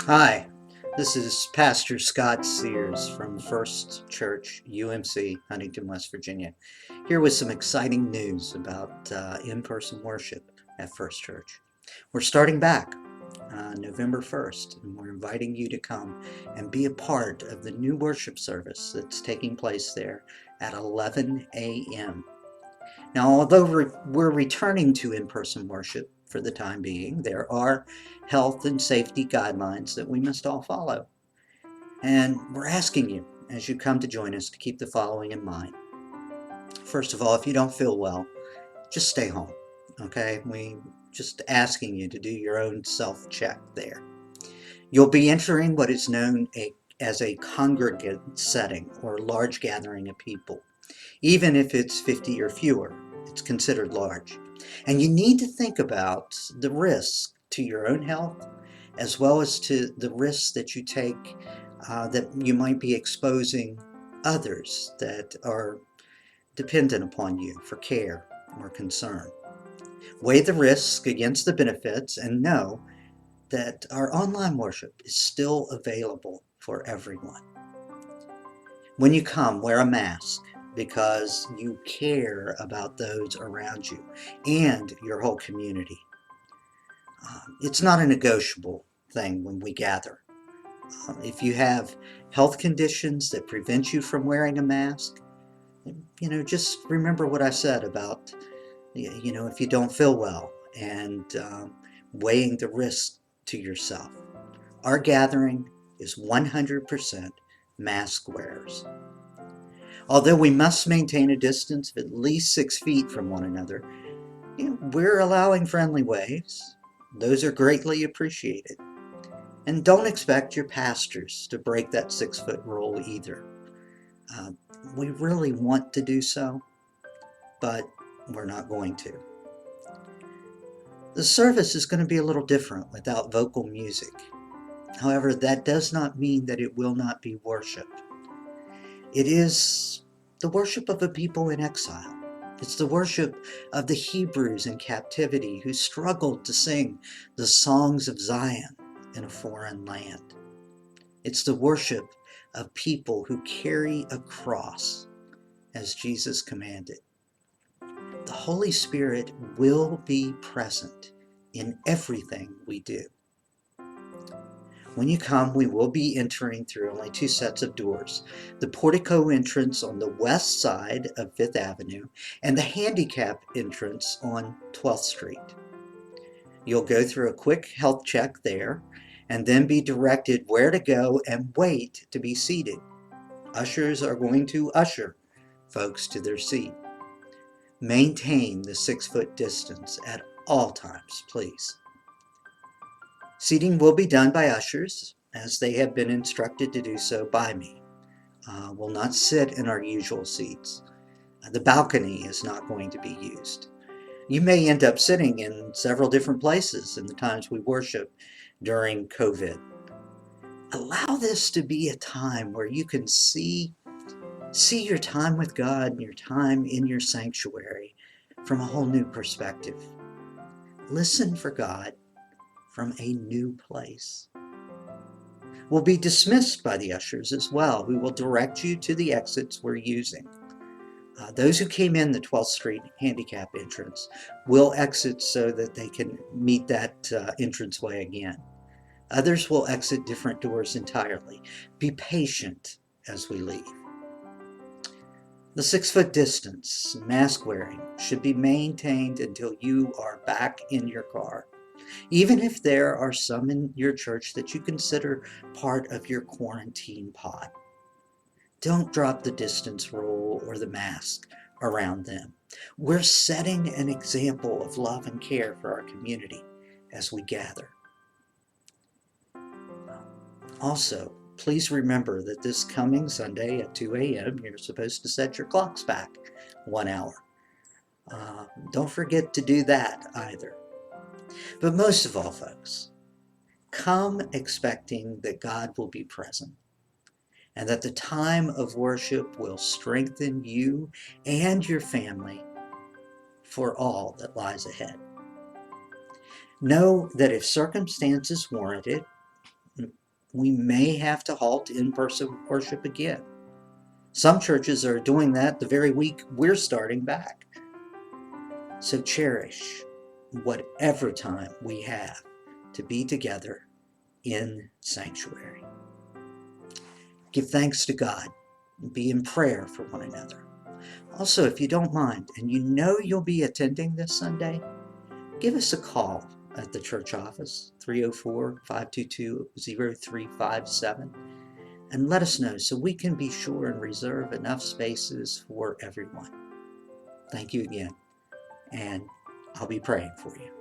Hi, this is Pastor Scott Sears from First Church, UMC, Huntington, West Virginia, here with some exciting news about in-person worship at First Church. We're starting back November 1st, and we're inviting you to come and be a part of the new worship service that's taking place there at 11 a.m. Now, although we're returning to in-person worship for the time being, there are health and safety guidelines that we must all follow. And we're asking you, as you come to join us, to keep the following in mind. First of all, if you don't feel well, just stay home, okay? We just asking you to do your own self-check there. You'll be entering what is known as a congregant setting or large gathering of people. Even if it's 50 or fewer, it's considered large. And you need to think about the risks to your own health as well as to the risks that you take that you might be exposing others that are dependent upon you for care or concern. Weigh the risk against the benefits and know that our online worship is still available for everyone. When you come, wear a mask because you care about those around you and your whole community. It's not a negotiable thing when we gather. If you have health conditions that prevent you from wearing a mask, just remember what I said about, if you don't feel well and weighing the risk to yourself. Our gathering is 100% mask wearers. Although we must maintain a distance of at least 6 feet from one another, we're allowing friendly waves. Those are greatly appreciated. And don't expect your pastors to break that 6-foot rule either. Uh, we really want to do so, but we're not going to. The service is going to be a little different without vocal music. However, that does not mean that it will not be worship. It is the worship of a people in exile. It's the worship of the Hebrews in captivity who struggled to sing the songs of Zion in a foreign land. It's the worship of people who carry a cross as Jesus commanded. The Holy Spirit will be present in everything we do. When you come, we will be entering through only 2 sets of doors. The portico entrance on the west side of 5th Avenue and the handicap entrance on 12th Street. You'll go through a quick health check there and then be directed where to go and wait to be seated. Ushers are going to usher folks to their seat. Maintain the 6-foot distance at all times, please. Seating will be done by ushers, as they have been instructed to do so by me. We'll not sit in our usual seats. The balcony is not going to be used. You may end up sitting in several different places in the times we worship during COVID. Allow this to be a time where you can see your time with God and your time in your sanctuary from a whole new perspective. Listen for God from a new place. Will be dismissed by the ushers as well, who will direct you to the exits we're using. Those who came in the 12th Street handicap entrance will exit so that they can meet that entranceway again. Others will exit different doors entirely. Be patient as we leave. The 6-foot distance, mask wearing, should be maintained until you are back in your car. Even if there are some in your church that you consider part of your quarantine pod. Don't drop the distance rule or the mask around them. We're setting an example of love and care for our community as we gather. Also, please remember that this coming Sunday at 2 a.m., you're supposed to set your clocks back 1 hour. Don't forget to do that either. But most of all, folks, come expecting that God will be present and that the time of worship will strengthen you and your family for all that lies ahead. Know that if circumstances warrant it, we may have to halt in-person worship again. Some churches are doing that the very week we're starting back. So cherish whatever time we have to be together in sanctuary. Give thanks to God and be in prayer for one another. Also, if you don't mind, and you know you'll be attending this Sunday, give us a call at the church office, 304-522-0357, and let us know so we can be sure and reserve enough spaces for everyone. Thank you again, and I'll be praying for you.